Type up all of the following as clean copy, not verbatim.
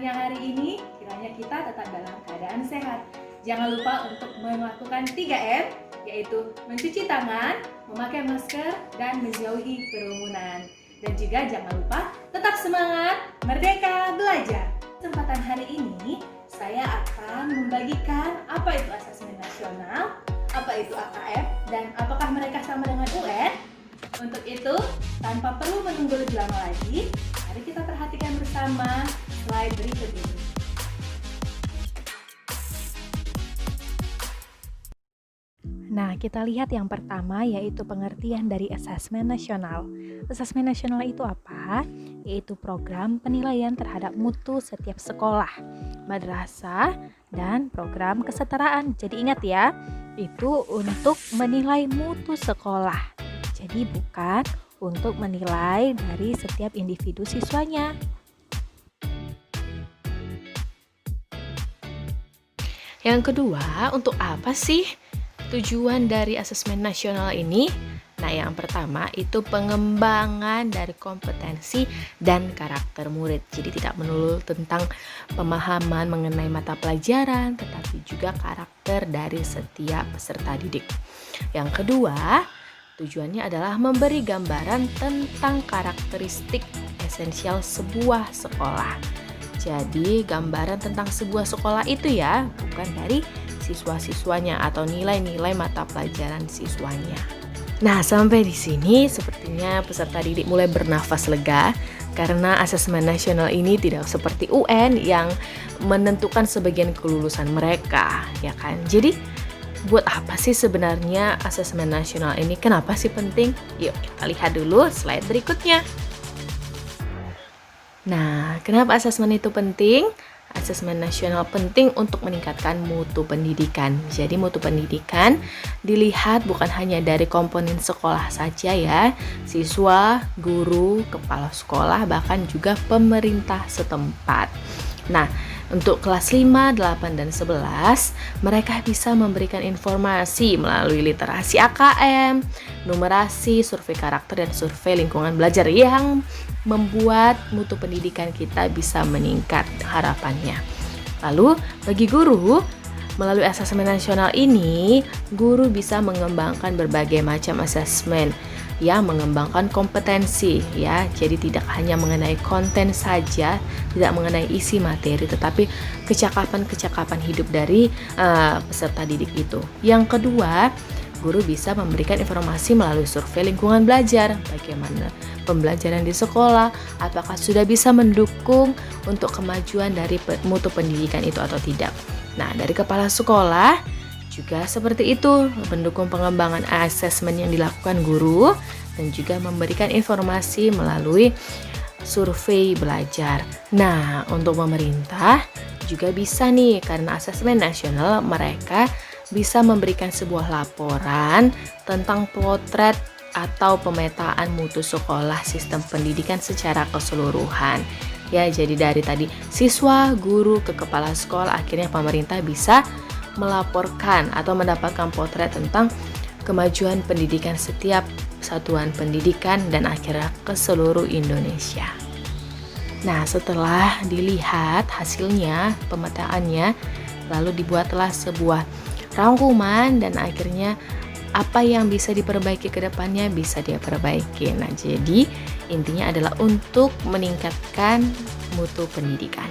siang hari ini, kiranya kita tetap dalam keadaan sehat. Jangan lupa untuk melakukan 3M, yaitu mencuci tangan, memakai masker, dan menjauhi kerumunan. Dan juga jangan lupa tetap semangat, merdeka belajar. Kesempatan hari ini, saya akan membagikan apa itu asesmen nasional, apa itu AKM, dan apakah mereka sama dengan UN. Untuk itu, tanpa perlu menunggu lebih lama lagi, mari kita perhatikan bersama slide berikut ini. Nah, kita lihat yang pertama yaitu pengertian dari asesmen nasional. Asesmen nasional itu apa? Yaitu program penilaian terhadap mutu setiap sekolah, madrasah, dan program kesetaraan. Jadi ingat ya, itu untuk menilai mutu sekolah. Jadi bukan untuk menilai dari setiap individu siswanya. Yang kedua, untuk apa sih tujuan dari asesmen nasional ini? Nah, yang pertama itu pengembangan dari kompetensi dan karakter murid. Jadi tidak melulu tentang pemahaman mengenai mata pelajaran, tetapi juga karakter dari setiap peserta didik. Yang kedua, tujuannya adalah memberi gambaran tentang karakteristik esensial sebuah sekolah. Jadi, gambaran tentang sebuah sekolah itu ya, bukan dari siswa-siswanya atau nilai-nilai mata pelajaran siswanya. Nah, sampai di sini sepertinya peserta didik mulai bernafas lega karena asesmen nasional ini tidak seperti UN yang menentukan sebagian kelulusan mereka, ya kan? Jadi, buat apa sih sebenarnya asesmen nasional ini? Kenapa sih penting? Yuk kita lihat dulu slide berikutnya. Nah, kenapa asesmen itu penting? Asesmen nasional penting untuk meningkatkan mutu pendidikan. Jadi mutu pendidikan dilihat bukan hanya dari komponen sekolah saja ya, siswa, guru, kepala sekolah, bahkan juga pemerintah setempat. Nah, untuk kelas 5, 8, dan 11, mereka bisa memberikan informasi melalui literasi AKM, numerasi, survei karakter, dan survei lingkungan belajar yang membuat mutu pendidikan kita bisa meningkat harapannya. Lalu, bagi guru, melalui asesmen nasional ini, guru bisa mengembangkan berbagai macam asesmen yang mengembangkan kompetensi ya. Jadi tidak hanya mengenai konten saja, tidak mengenai isi materi, tetapi kecakapan-kecakapan hidup dari peserta didik itu. Yang kedua, guru bisa memberikan informasi melalui survei lingkungan belajar, bagaimana pembelajaran di sekolah, apakah sudah bisa mendukung untuk kemajuan dari mutu pendidikan itu atau tidak. Nah, dari kepala sekolah juga seperti itu, mendukung pengembangan asesmen yang dilakukan guru dan juga memberikan informasi melalui survei belajar. Nah, untuk pemerintah juga bisa nih, karena asesmen nasional mereka bisa memberikan sebuah laporan tentang potret atau pemetaan mutu sekolah sistem pendidikan secara keseluruhan. Ya, jadi dari tadi siswa, guru, ke kepala sekolah, akhirnya pemerintah bisa melaporkan atau mendapatkan potret tentang kemajuan pendidikan setiap satuan pendidikan dan akhirnya ke seluruh Indonesia. Nah, setelah dilihat hasilnya, pemetaannya, lalu dibuatlah sebuah rangkuman dan akhirnya apa yang bisa diperbaiki ke depannya bisa diperbaiki. Nah, jadi intinya adalah untuk meningkatkan mutu pendidikan.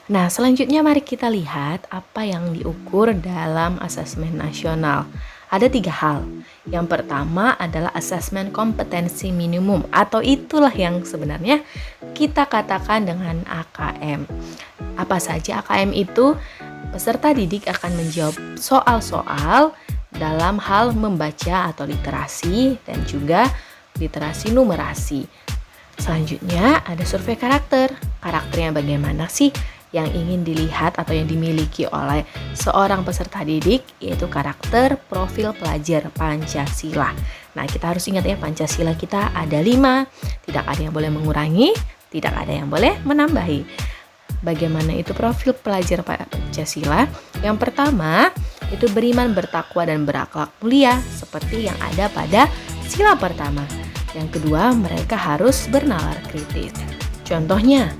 Nah, selanjutnya mari kita lihat apa yang diukur dalam asesmen nasional. Ada 3 hal. Yang pertama adalah asesmen kompetensi minimum, atau itulah yang sebenarnya kita katakan dengan AKM. Apa saja AKM itu? Peserta didik akan menjawab soal-soal dalam hal membaca atau literasi dan juga literasi numerasi. Selanjutnya ada survei karakter. Karakternya bagaimana sih yang ingin dilihat atau yang dimiliki oleh seorang peserta didik, yaitu karakter profil pelajar Pancasila. Nah, kita harus ingat ya, Pancasila kita ada 5, tidak ada yang boleh mengurangi, tidak ada yang boleh menambahi. Bagaimana itu profil pelajar Pancasila? Yang pertama, itu beriman, bertakwa, dan berakhlak mulia, seperti yang ada pada sila pertama. Yang kedua, mereka harus bernalar kritis. Contohnya,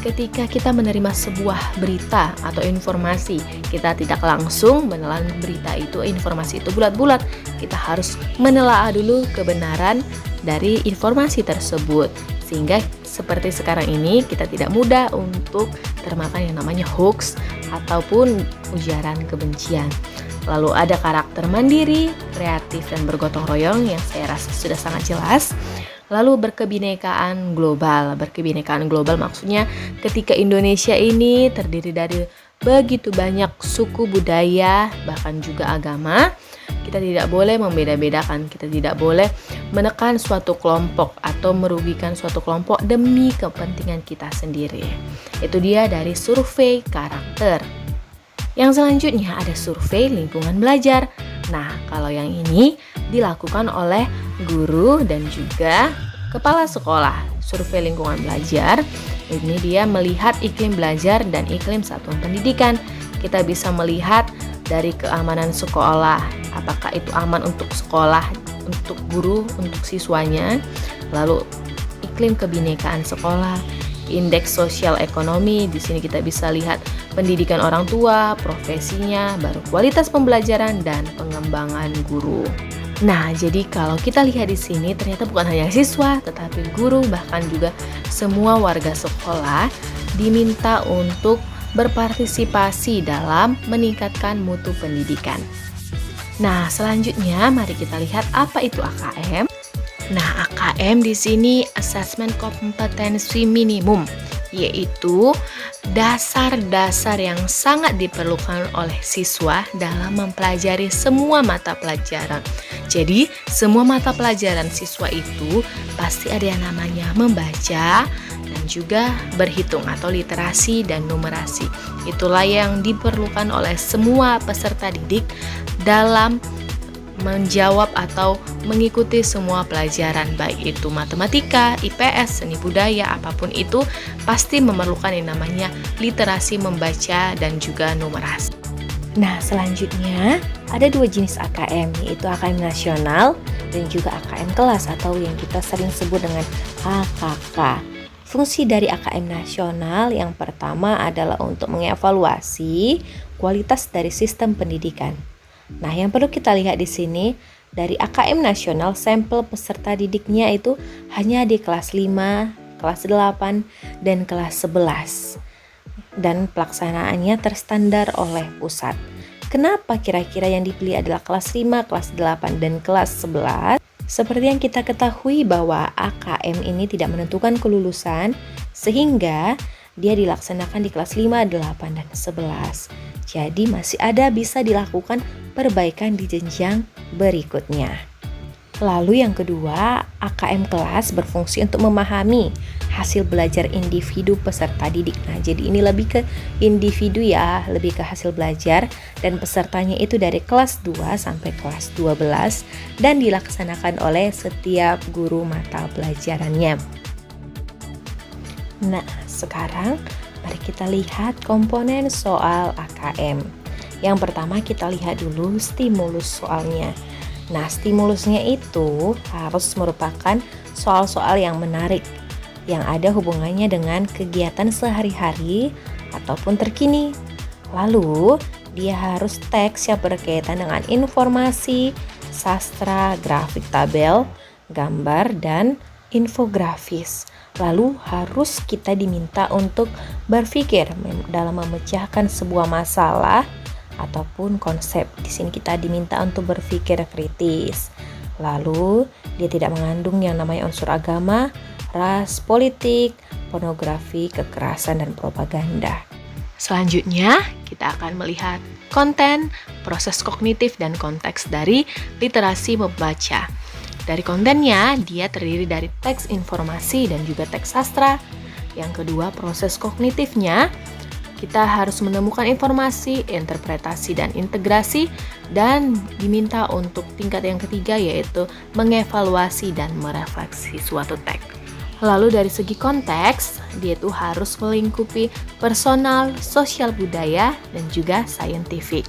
ketika kita menerima sebuah berita atau informasi, kita tidak langsung menelan berita itu, informasi itu bulat-bulat. Kita harus menelaah dulu kebenaran dari informasi tersebut. Sehingga seperti sekarang ini kita tidak mudah untuk termakan yang namanya hoax ataupun ujaran kebencian. Lalu ada karakter mandiri, kreatif, dan bergotong royong yang saya rasa sudah sangat jelas. Lalu berkebinekaan global. Berkebinekaan global maksudnya ketika Indonesia ini terdiri dari begitu banyak suku, budaya, bahkan juga agama, kita tidak boleh membeda-bedakan, kita tidak boleh menekan suatu kelompok atau merugikan suatu kelompok demi kepentingan kita sendiri. Itu dia dari survei karakter. Yang selanjutnya ada survei lingkungan belajar. Nah, kalau yang ini dilakukan oleh guru dan juga kepala sekolah. Survei lingkungan belajar, ini dia melihat iklim belajar dan iklim satuan pendidikan. Kita bisa melihat dari keamanan sekolah, apakah itu aman untuk sekolah, untuk guru, untuk siswanya. Lalu iklim kebinekaan sekolah, indeks sosial ekonomi, di sini kita bisa lihat pendidikan orang tua, profesinya, baru kualitas pembelajaran dan pengembangan guru. Nah, jadi kalau kita lihat di sini ternyata bukan hanya siswa, tetapi guru bahkan juga semua warga sekolah diminta untuk berpartisipasi dalam meningkatkan mutu pendidikan. Nah, selanjutnya mari kita lihat apa itu AKM. Nah, AKM di sini Assessment Kompetensi Minimum, yaitu dasar-dasar yang sangat diperlukan oleh siswa dalam mempelajari semua mata pelajaran. Jadi, semua mata pelajaran siswa itu pasti ada yang namanya membaca dan juga berhitung atau literasi dan numerasi. Itulah yang diperlukan oleh semua peserta didik dalam menjawab atau mengikuti semua pelajaran, baik itu matematika, IPS, seni budaya, apapun itu pasti memerlukan yang namanya literasi membaca dan juga numerasi. Nah, selanjutnya ada dua jenis AKM, yaitu AKM nasional dan juga AKM kelas atau yang kita sering sebut dengan AKK. Fungsi dari AKM nasional yang pertama adalah untuk mengevaluasi kualitas dari sistem pendidikan. Nah, yang perlu kita lihat di sini, dari AKM nasional sampel peserta didiknya itu hanya di kelas 5, kelas 8, dan kelas 11. Dan pelaksanaannya terstandar oleh pusat. Kenapa kira-kira yang dipilih adalah kelas 5, kelas 8, dan kelas 11? Seperti yang kita ketahui bahwa AKM ini tidak menentukan kelulusan, sehingga dia dilaksanakan di kelas 5, 8, dan 11. Jadi masih ada bisa dilakukan perbaikan di jenjang berikutnya. Lalu yang kedua, AKM kelas berfungsi untuk memahami hasil belajar individu peserta didik. Nah, jadi ini lebih ke individu ya, lebih ke hasil belajar, dan pesertanya itu dari kelas 2 sampai kelas 12 dan dilaksanakan oleh setiap guru mata pelajarannya. Nah, sekarang mari kita lihat komponen soal AKM. Yang pertama kita lihat dulu stimulus soalnya. Nah, stimulusnya itu harus merupakan soal-soal yang menarik, yang ada hubungannya dengan kegiatan sehari-hari ataupun terkini. Lalu, dia harus teks yang berkaitan dengan informasi, sastra, grafik tabel, gambar, dan infografis. Lalu harus kita diminta untuk berpikir dalam memecahkan sebuah masalah ataupun konsep. Di sini kita diminta untuk berpikir kritis. Lalu dia tidak mengandung yang namanya unsur agama, ras, politik, pornografi, kekerasan, dan propaganda. Selanjutnya, kita akan melihat konten, proses kognitif, dan konteks dari literasi membaca. Dari kontennya, dia terdiri dari teks informasi dan juga teks sastra. Yang kedua, proses kognitifnya, kita harus menemukan informasi, interpretasi, dan integrasi, dan diminta untuk tingkat yang ketiga yaitu mengevaluasi dan merefleksi suatu teks. Lalu dari segi konteks, dia itu harus melingkupi personal, sosial budaya, dan juga saintifik.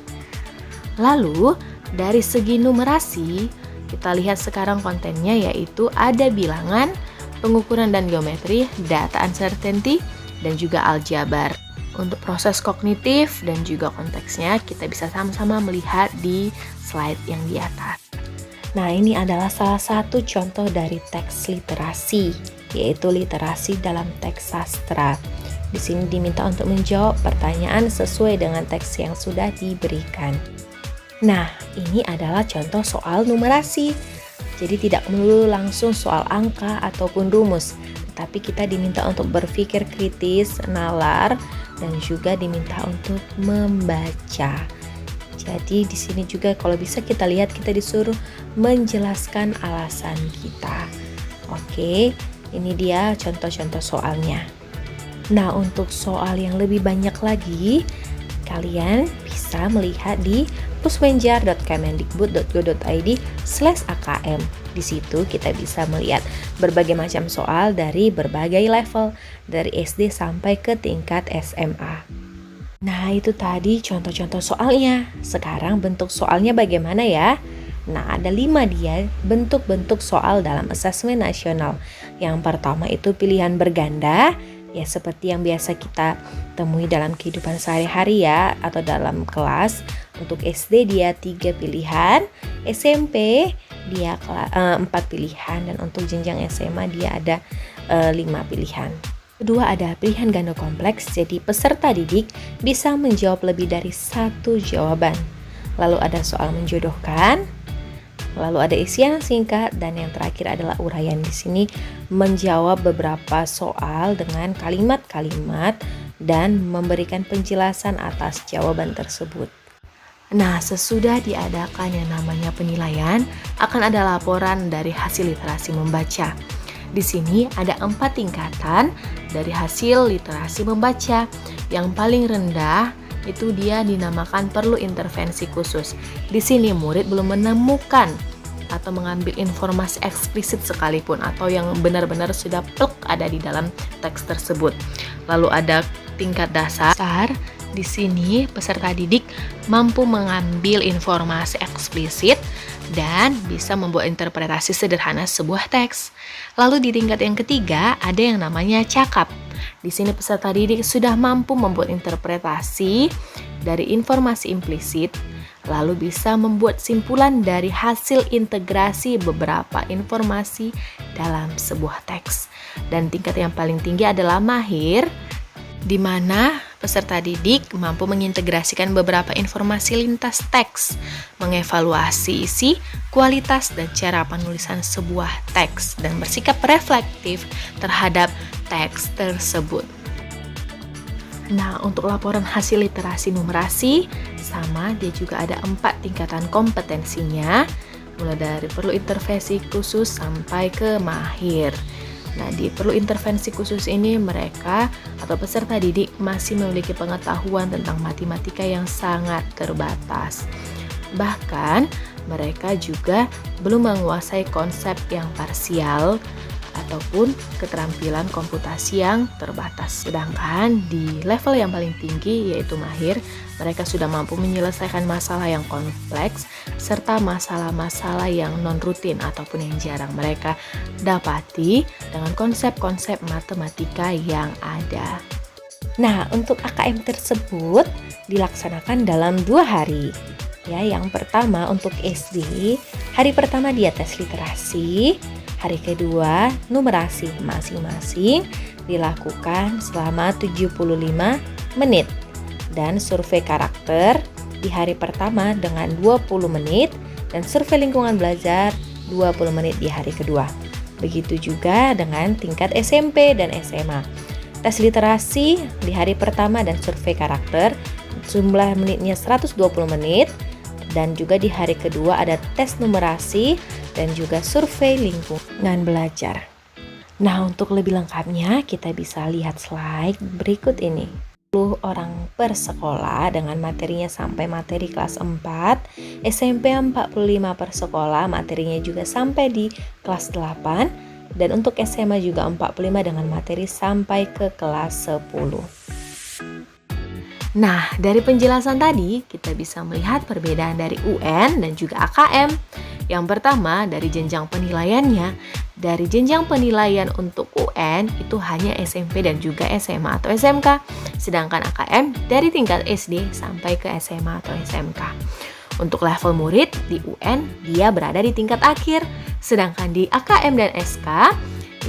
Lalu dari segi numerasi, kita lihat sekarang kontennya yaitu ada bilangan, pengukuran dan geometri, data uncertainty, dan juga aljabar. Untuk proses kognitif dan juga konteksnya kita bisa sama-sama melihat di slide yang di atas. Nah, ini adalah salah satu contoh dari teks literasi, yaitu literasi dalam teks sastra. Di sini diminta untuk menjawab pertanyaan sesuai dengan teks yang sudah diberikan. Nah, ini adalah contoh soal numerasi. Jadi tidak melulu langsung soal angka ataupun rumus, tetapi kita diminta untuk berpikir kritis, nalar, dan juga diminta untuk membaca. Jadi di sini juga kalau bisa kita lihat kita disuruh menjelaskan alasan kita. Oke, ini dia contoh-contoh soalnya. Nah, untuk soal yang lebih banyak lagi, kalian bisa melihat di pusmenjar.kemendikbud.go.id/akm. Di situ kita bisa melihat berbagai macam soal dari berbagai level, dari SD sampai ke tingkat SMA. Nah, itu tadi contoh-contoh soalnya. Sekarang bentuk soalnya bagaimana ya? Nah, ada 5 dia bentuk-bentuk soal dalam asesmen nasional. Yang pertama itu pilihan berganda, ya seperti yang biasa kita temui dalam kehidupan sehari-hari ya, atau dalam kelas. Untuk SD dia 3 pilihan, SMP dia 4 pilihan, dan untuk jenjang SMA dia ada 5 pilihan. Kedua ada pilihan ganda kompleks, jadi peserta didik bisa menjawab lebih dari 1 jawaban. Lalu ada soal menjodohkan, lalu ada isian singkat, dan yang terakhir adalah uraian. Di sini menjawab beberapa soal dengan kalimat-kalimat dan memberikan penjelasan atas jawaban tersebut. Nah, sesudah diadakan yang namanya penilaian, akan ada laporan dari hasil literasi membaca. Di sini ada 4 tingkatan dari hasil literasi membaca. Yang paling rendah itu dia dinamakan perlu intervensi khusus. Di sini murid belum menemukan atau mengambil informasi eksplisit sekalipun atau yang benar-benar sudah plek ada di dalam teks tersebut. Lalu ada tingkat dasar. Di sini peserta didik mampu mengambil informasi eksplisit dan bisa membuat interpretasi sederhana sebuah teks. Lalu di tingkat yang ketiga ada yang namanya cakap. Di sini peserta didik sudah mampu membuat interpretasi dari informasi implisit, lalu bisa membuat simpulan dari hasil integrasi beberapa informasi dalam sebuah teks. Dan tingkat yang paling tinggi adalah mahir, di mana peserta didik mampu mengintegrasikan beberapa informasi lintas teks, mengevaluasi isi, kualitas, dan cara penulisan sebuah teks, dan bersikap reflektif terhadap teks tersebut. Nah, untuk laporan hasil literasi numerasi, sama, dia juga ada 4 tingkatan kompetensinya, mulai dari perlu intervensi khusus sampai ke mahir. Nah, di perlu intervensi khusus ini mereka atau peserta didik masih memiliki pengetahuan tentang matematika yang sangat terbatas. Bahkan, mereka juga belum menguasai konsep yang parsial ataupun keterampilan komputasi yang terbatas. Sedangkan di level yang paling tinggi yaitu mahir, mereka sudah mampu menyelesaikan masalah yang kompleks serta masalah-masalah yang non-rutin ataupun yang jarang mereka dapati dengan konsep-konsep matematika yang ada. Nah, untuk AKM tersebut dilaksanakan dalam 2 hari. Ya, yang pertama untuk SD, hari pertama dia tes literasi, hari kedua numerasi masing-masing dilakukan selama 75 menit. Dan survei karakter di hari pertama dengan 20 menit dan survei lingkungan belajar 20 menit di hari kedua. Begitu juga dengan tingkat SMP dan SMA. Tes literasi di hari pertama dan survei karakter jumlah menitnya 120 menit, dan juga di hari kedua ada tes numerasi dan juga survei lingkungan belajar. Nah, untuk lebih lengkapnya kita bisa lihat slide berikut ini. 10 orang per sekolah dengan materinya sampai materi kelas 4, SMP 45 per sekolah, materinya juga sampai di kelas 8, dan untuk SMA juga 45 dengan materi sampai ke kelas 10. Nah, dari penjelasan tadi kita bisa melihat perbedaan dari UN dan juga AKM. Yang pertama, dari jenjang penilaiannya, Dari jenjang penilaian untuk UN itu hanya SMP dan juga SMA atau SMK, sedangkan AKM dari tingkat SD sampai ke SMA atau SMK. Untuk level murid di UN dia berada di tingkat akhir, sedangkan di AKM dan SK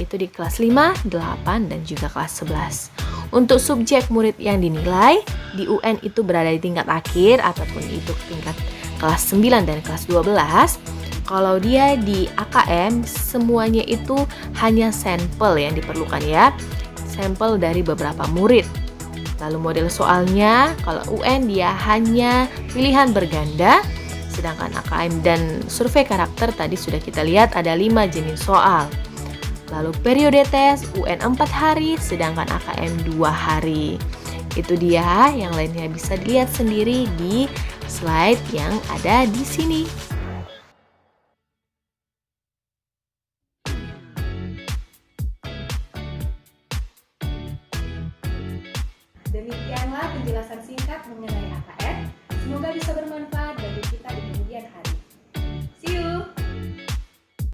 itu di kelas 5, 8, dan juga kelas 11. Untuk subjek murid yang dinilai di UN itu berada di tingkat akhir ataupun itu tingkat kelas 9 dan kelas 12. Kalau dia di AKM semuanya itu hanya sampel yang diperlukan ya, sampel dari beberapa murid. Lalu model soalnya kalau UN dia hanya pilihan berganda, sedangkan AKM dan survei karakter tadi sudah kita lihat ada 5 jenis soal. Lalu periode tes UN 4 hari, sedangkan AKM 2 hari. Itu dia, yang lainnya bisa dilihat sendiri di slide yang ada di sini. Demikianlah penjelasan singkat mengenai AKM. Semoga bisa bermanfaat